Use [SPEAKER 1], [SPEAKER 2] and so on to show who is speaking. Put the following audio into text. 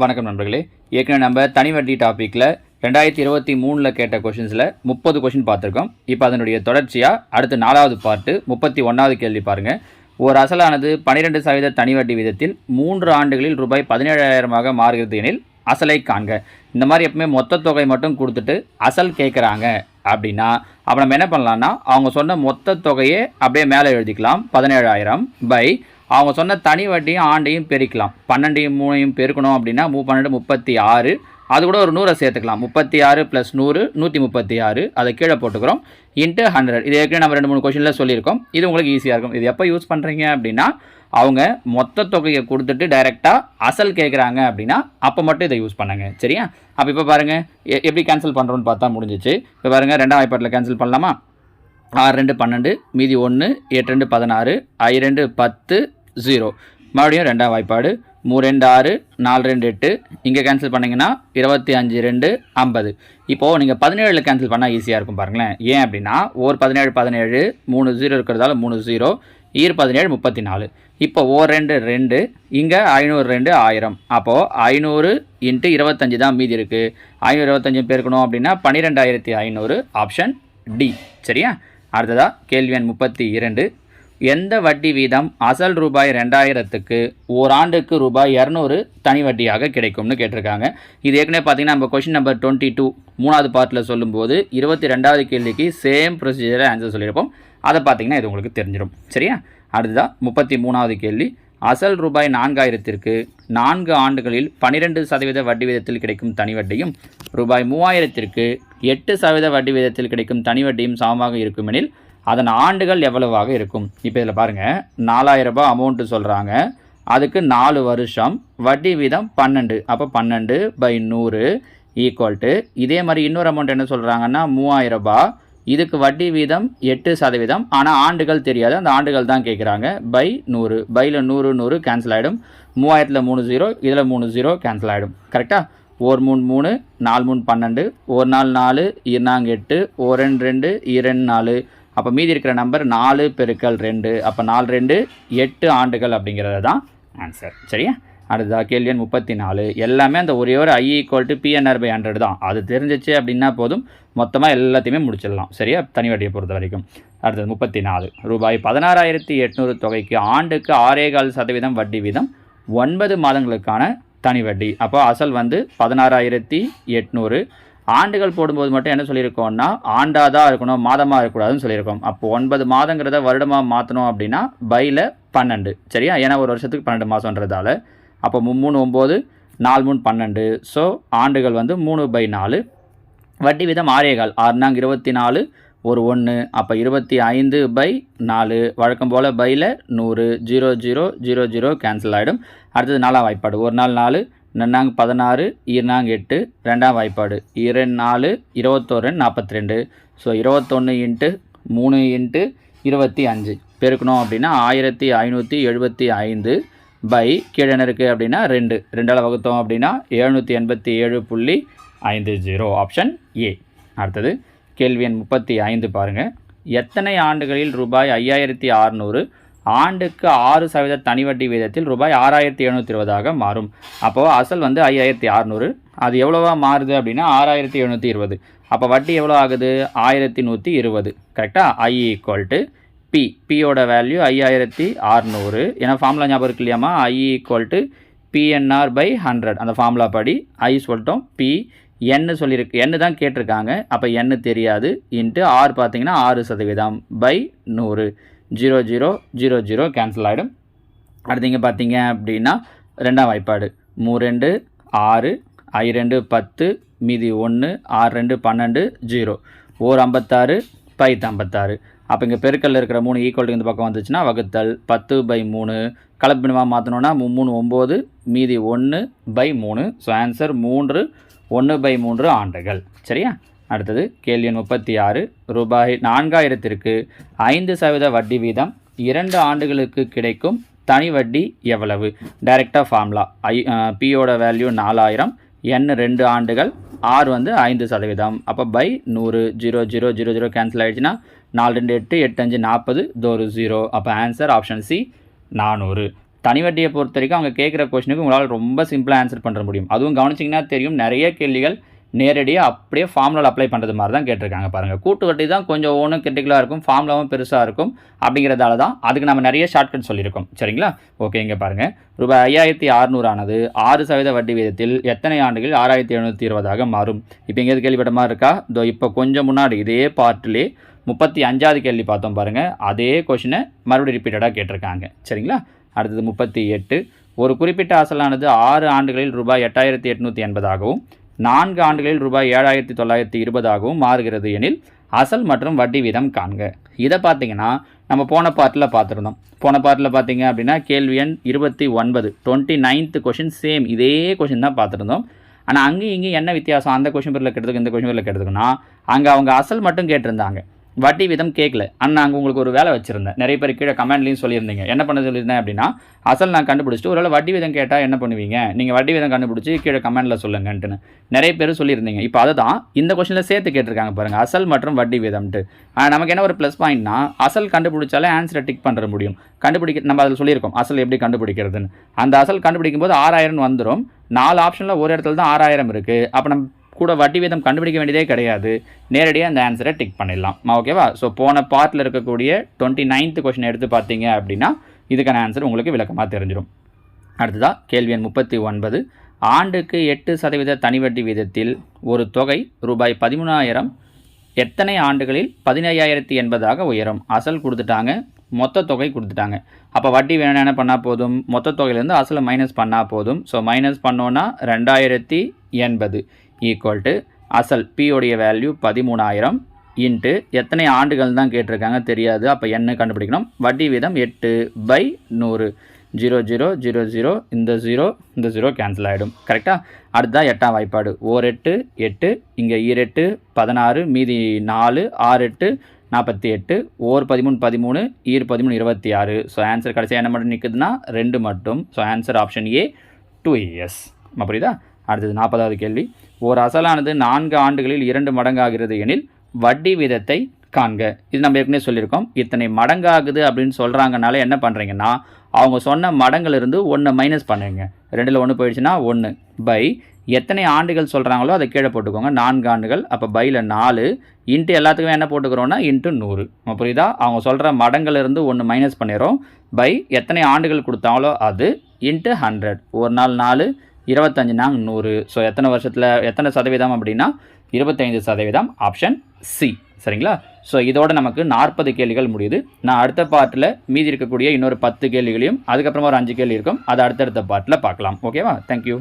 [SPEAKER 1] வணக்கம் நண்பர்களே. ஏற்கனவே நம்ம தனி வட்டி டாப்பிக்கில் 2023 கேட்ட கொஷின்ஸில் 30 கொஷின் பார்த்துருக்கோம். இப்போ அதனுடைய தொடர்ச்சியாக அடுத்து 4வது பார்ட்டு 31வது கேள்வி பாருங்கள். ஒரு அசலானது 12% தனி வட்டி விதத்தில் 3 ஆண்டுகளில் ரூபாய் 17,000 மாறுகிறது எனில் அசலை காண்க. இந்த மாதிரி எப்பவுமே மொத்த தொகை மட்டும் கொடுத்துட்டு அசல் கேட்குறாங்க அப்படின்னா அப்போ நம்ம என்ன பண்ணலான்னா அவங்க சொன்ன மொத்த தொகையே அப்படியே மேலே எழுதிக்கலாம். 17,000 பை அவங்க சொன்ன தனி வட்டியும் ஆண்டையும் பெருக்கலாம். 12 3 பெருக்கணும் அப்படின்னா 12 36, அது கூட ஒரு 100 சேர்த்துக்கலாம். 36 + 100 136, அதை கீழே போட்டுக்கிறோம் இன்ட்டு 100. இது ஏற்கனவே நம்ம 2-3 கொஷினில் சொல்லியிருக்கோம். இது உங்களுக்கு ஈஸியாக இருக்கும். இது எப்போ யூஸ் பண்ணுறீங்க அப்படின்னா அவங்க மொத்த தொகையை கொடுத்துட்டு டைரெக்டாக அசல் கேட்குறாங்க அப்படின்னா அப்போ மட்டும் இதை யூஸ் பண்ணுங்க. சரியா? அப்போ இப்போ பாருங்கள் எப்படி கேன்சல் பண்ணுறோன்னு பார்த்தா முடிஞ்சிச்சு. இப்போ பாருங்கள் 2ஆம் வாய்ப்பாட்டில் கேன்சல் பண்ணலாமா? 6 2 12, மீதி 1, 8 2 16, I 2 10, 0. மறுபடியும் 2ஆம் வாய்ப்பாடு 3 2 6, 4 2 8, இங்கே கேன்சல் பண்ணிங்கன்னா 25 2 50. இப்போது நீங்கள் 17 கேன்சல் பண்ணால் ஈஸியாக இருக்கும் பாருங்களேன். ஏன் அப்படின்னா ஒரு 17 17, 3 0 இருக்கிறதால 3 0, ஈர் 17 34. இப்போ ஓர் 2 2, இங்கே 502 1000. அப்போது 500 × 25 தான் மீதி இருக்குது. 525 பேருக்கணும் அப்படின்னா 12,500, ஆப்ஷன் டி. சரியா? அடுத்ததாக கேள்வி எண் 32. எந்த வட்டி வீதம் அசல் ரூபாய் 2000க்கு ஓராண்டுக்கு ரூபாய் 200 தனி வட்டியாக கிடைக்கும்னு கேட்டிருக்காங்க. இது ஏற்கனவே பார்த்தீங்கன்னா நம்ம கொஷின் நம்பர் 22 3வது பார்ட்டில் சொல்லும்போது 22வது கேள்விக்கு சேம் ப்ரொசீஜரை ஆன்சர் சொல்லியிருப்போம். அதை பார்த்தீங்கன்னா இது உங்களுக்கு தெரிஞ்சிடும். சரியா? அடுத்ததான் 33வது கேள்வி. அசல் ரூபாய் 4000க்கு 4 ஆண்டுகளில் 12% வட்டி வீதத்தில் கிடைக்கும் தனி வட்டியும் ரூபாய் 3000க்கு 8% வட்டி வீதத்தில் கிடைக்கும் தனி வட்டியும் சமமாக இருக்குமெனில் அதன் ஆண்டுகள் எவ்வளவாக இருக்கும்? இப்போ இதில் பாருங்கள், 4000 ரூபாய் அமௌண்ட்டு சொல்கிறாங்க. அதுக்கு 4 வருஷம், வட்டி வீதம் 12. அப்போ 12/100 ஈக்குவல் இதே மாதிரி இன்னொரு அமௌண்ட் என்ன சொல்கிறாங்கன்னா 3000 ரூபாய். இதுக்கு வட்டி வீதம் 8%, ஆனால் ஆண்டுகள் தெரியாது, அந்த ஆண்டுகள் தான் கேட்குறாங்க. பை 100, பையில் 100 100 கேன்சல் ஆகிடும். 3000ல் 3 0, இதில் 3 0 கேன்சல் ஆகிடும். கரெக்டாக? 1 3 3, 4 3 12, 1 4 4, 2 8, 1 2 2, 2 4. அப்போ மீதி இருக்கிற நம்பர் 4 × 2. அப்போ 4 2 8 ஆண்டுகள் அப்படிங்கிறது தான் ஆன்சர். சரியா? அடுத்ததாக கேள்வி எண் 34. எல்லாமே அந்த ஒரே ஒரு I = PNR/100 தான். அது தெரிஞ்சிச்சு அப்படின்னா போதும், மொத்தமாக எல்லாத்தையுமே முடிச்சிடலாம். சரியா? தனி வட்டியை பொறுத்த வரைக்கும். அடுத்தது 34. ரூபாய் 16,800 தொகைக்கு ஆண்டுக்கு 6.25% வட்டி வீதம் 9 மாதங்களுக்கான தனி வட்டி. அப்போ அசல் வந்து 16,800. ஆண்டுகள் போடும்போது மட்டும் என்ன சொல்லியிருக்கோம்னா ஆண்டாக தான் இருக்கணும், மாதமாக இருக்கக்கூடாதுன்னு சொல்லியிருக்கோம். அப்போ 9 மாதங்கிறத வருடமாக மாற்றணும் அப்படின்னா பையில் 12. சரியா? ஏன்னா ஒரு வருஷத்துக்கு 12 மாதன்றதால. அப்போ 3 9, 4 3 12. ஸோ ஆண்டுகள் வந்து 3/4. வட்டி வீதம் 6.25, 6 24, ஒரு 1. அப்போ 25/4. வழக்கம் போல் பையில் 100, 0 0 0 0 கேன்சல் ஆகிடும். அடுத்தது 4ஆம் வாய்ப்பாடு 1 4 4, 2 16, 2 8, 2ஆம் வாய்ப்பாடு 2 4 21 42. ஸோ 21 × 3 × 25 பெருக்கணும் அப்படின்னா 1575 பை கீழே என்ன இருக்குது அப்படின்னா 2 2ஆல் வகுத்தோம் அப்படின்னா 787.50, ஆப்ஷன் ஏ. அடுத்தது கேள்வி எண் 35 பாருங்கள். எத்தனை ஆண்டுகளில் ரூபாய் 5,600 ஆண்டுக்கு 6% தனி வட்டி வீதத்தில் ரூபாய் 6,720 மாறும்? அப்போது அசல் வந்து 5,600, அது எவ்வளோவா மாறுது அப்படின்னா 6,720. அப்போ வட்டி எவ்வளோ ஆகுது? 1,120. கரெக்டாக? I = P. பியோட வேல்யூ 5,600. ஏன்னா ஃபார்முலா ஞாபகம் இருக்கு இல்லையாமா? I = PNR/100. அந்த ஃபார்முலா படி I சொல்லிட்டோம், P N சொல்லியிருக்கு, N தான் கேட்டிருக்காங்க. அப்போ N தெரியாது. இன்ட்டு R பார்த்தீங்கன்னா 6% பை 100, 0 0 0 0 கேன்சல் ஆகிடும். அடுத்து இங்கே பார்த்தீங்க அப்படின்னா 2ஆம் வாய்ப்பாடு 3 2 6, I 2 10, மீதி 1, 6 2 12, 0, ஓர் 56 பை 56. அப்போ இங்கே பெருக்கல்ல இருக்கிற 3 ஈக்குவல் இந்த பக்கம் வந்துச்சுன்னா வகுத்தல் 10/3. கலப்பினமாக மாற்றணுன்னா 3 9, மீதி 1/3. ஸோ ஆன்சர் 3 1/3 ஆண்டுகள். சரியா? அடுத்தது கேள்வி எண் 36. ரூபாய் 4000க்கு 5% வட்டி வீதம் 2 ஆண்டுகளுக்கு கிடைக்கும் தனி வட்டி எவ்வளவு? டைரெக்டாக ஃபார்முலா பியோட வேல்யூ 4000, N 2 ஆண்டுகள், R வந்து 5%. அப்போ பை 100, 0 0 0 0 கேன்சல் ஆகிடுச்சுன்னா 4 2 8 8 5 40, ஒரு 0. அப்போ ஆன்சர் ஆப்ஷன் சி 400. தனி வட்டியை பொறுத்த வரைக்கும் அவங்க கேட்குற கொஷனுக்கு உங்களால் ரொம்ப சிம்பிளாக ஆன்சர் பண்ண முடியும். அதுவும் கவனிச்சிங்கன்னா தெரியும், நிறைய கேள்விகள் நேரடியாக அப்படியே ஃபார்முலா அப்ளை பண்ணுறது மாதிரி தான் கேட்டிருக்காங்க பாருங்கள். கூட்டு வட்டி தான் கொஞ்சம் ஒன்றும் கிரிட்டிக்கலாக இருக்கும், ஃபார்முலாவும் பெருசாக இருக்கும். அப்படிங்கிறதால தான் அதுக்கு நம்ம நிறைய ஷார்ட்கட் சொல்லியிருக்கோம். சரிங்களா? ஓகே, இங்கே பாருங்கள். ரூபாய் 5600 ஆனது 6% வட்டி வீதத்தில் எத்தனை ஆண்டுகளில் 6720 மாறும்? இப்போ எங்கேயாவது கேள்விப்பட்ட மாதிரி இருக்கா? இதோ இப்போ கொஞ்சம் முன்னாடி இதே பார்ட்டிலே 35வது கேள்வி பார்த்தோம் பாருங்கள். அதே கொஷினை மறுபடியும் ரிப்பீட்டடாக கேட்டிருக்காங்க. சரிங்களா? அடுத்தது 38. ஒரு குறிப்பிட்ட அசலானது 6 ஆண்டுகளில் ரூபாய் 8880 4 ஆண்டுகளில் ரூபாய் 7920 மாறுகிறது எனில் அசல் மற்றும் வட்டி வீதம் காண்க. இதை பார்த்தீங்கன்னா நம்ம போன பார்ட்டில் பார்த்துருந்தோம். போன பார்ட்டில் பார்த்தீங்க அப்படின்னா கேள்வி எண் 29 29th கொஷின் சேம் இதே கொஷின் தான் பார்த்துருந்தோம். ஆனால் அங்கேயும் இங்கேயும் என்ன வித்தியாசம்? அந்த கொஷின் பேரில் கேட்டதுக்கு இந்த கொஷின் பேரில் கேட்டதுக்குன்னா அங்கே அவங்க அசல் மட்டும் கேட்டிருந்தாங்க, வட்டி வீதம் கேட்கல. ஆனால் நாங்கள் உங்களுக்கு ஒரு வேலை வச்சுருந்தேன். நிறைய பேர் கீழே கமெண்ட்லேயும் சொல்லியிருந்தீங்க. என்ன பண்ண சொல்லியிருந்தேன் அப்படின்னா, அசல் நான் கண்டுபிடிச்சிட்டு ஒருவேளை வட்டி வீதம் கேட்டால் என்ன பண்ணுவீங்க, நீங்கள் வட்டி வீதம் கண்டுபிடிச்சி கீழே கமெண்ட்டில் சொல்லுங்கன்ட்டுன்னு நிறைய பேர் சொல்லியிருந்தீங்க. இப்போ அதை தான் இந்த கொஷனில் சேர்த்து கேட்டிருக்காங்க பாருங்கள், அசல் மற்றும் வட்டி வீதம்ட்டு. நமக்கு என்ன ஒரு ப்ளஸ் பாயிண்ட்னா, அசல் கண்டுபிடிச்சாலே ஆன்சரை டிக் பண்ணுற முடியும். நம்ம அதில் சொல்லியிருக்கோம் அசல் எப்படி கண்டுபிடிக்கிறதுன்னு. அந்த அசல் கண்டுபிடிக்கும் போது 6000 வந்துடும். 4 ஆப்ஷனில் ஒரு இடத்துல தான் 6000 இருக்குது. அப்போ நம்ம கூட வட்டி வீதம் கண்டுபிடிக்க வேண்டியதே கிடையாது, நேரடியாக அந்த ஆன்சரை டிக் பண்ணிடலாம். ஓகேவா? ஸோ போன பார்ட்டில் இருக்கக்கூடிய 29th கொஷின் எடுத்து பார்த்தீங்க அப்படின்னா இதுக்கான ஆன்சர் உங்களுக்கு விளக்கமாக தெரிஞ்சிடும். அடுத்ததாக கேள்வி எண் 39. ஆண்டுக்கு 8% தனி வட்டி வீதத்தில் ஒரு தொகை ரூபாய் 13000 எத்தனை ஆண்டுகளில் 15080 உயரும்? அசல் கொடுத்துட்டாங்க, மொத்த தொகை கொடுத்துட்டாங்க. அப்போ வட்டி வேணும் என்ன பண்ணால் போதும், மொத்த தொகையிலேருந்து அசலை மைனஸ் பண்ணால் போதும். ஸோ மைனஸ் பண்ணோன்னா 2080 ஈக்குவல் டு அசல் பியோடைய வேல்யூ 13000 இன்ட்டு எத்தனை ஆண்டுகள் தான் கேட்டிருக்காங்க தெரியாது, அப்போ என்ன கண்டுபிடிக்கணும். வட்டி வீதம் 8/100. 0000 இந்த 0 கேன்சல் ஆகிடும். கரெக்டாக? அடுத்ததான் 8ஆம் வாய்ப்பாடு. 1 8 8, இங்கே 2 16, மீதி 4 6 8 48, 1 13 13, 13 26. ஸோ ஆன்சர் கடைசியாக என்ன மட்டும் நிற்குதுன்னா 2 மட்டும். So answer option A 2 years. புரியுதா? அடுத்தது 40வது கேள்வி. ஒரு அசலானது 4 ஆண்டுகளில் 2 மடங்காகிறது எனில் வட்டி வீதத்தை காண்க. இது நம்ம ஏற்கனவே சொல்லியிருக்கோம். இத்தனை மடங்காகுது அப்படின்னு சொல்கிறாங்கனால என்ன பண்ணுறீங்கன்னா, அவங்க சொன்ன மடங்கிலிருந்து 1 மைனஸ் பண்ணுங்க. 2ல் 1 போயிடுச்சுன்னா 1 பை எத்தனை ஆண்டுகள் சொல்கிறாங்களோ அதை கீழே போட்டுக்கோங்க. 4 ஆண்டுகள், அப்போ பையில் 4 இன்ட்டு எல்லாத்துக்குமே என்ன போட்டுக்கிறோன்னா இன்ட்டு 100. புரியுதா? அவங்க சொல்கிற மடங்கிலிருந்து 1 மைனஸ் பண்ணிடுறோம். பை எத்தனை ஆண்டுகள் கொடுத்தாங்களோ அது இன்ட்டு 100. ஒரு நாள் 4 25 நாங்க 100. ஸோ எத்தனை வருஷத்தில் எத்தனை சதவீதம் அப்படின்னா 25%. Option C. சரிங்களா? ஸோ இதோட நமக்கு 40 கேள்விகள் முடியுது. நான் அடுத்த பார்ட்டில் மீதி இருக்கக்கூடிய இன்னொரு 10 கேள்விகளையும் அதுக்கப்புறமா ஒரு 5 கேள்வி இருக்கும், அதை அடுத்தடுத்த பார்ட்டில் பார்க்கலாம். ஓகேவா? தேங்க்யூ.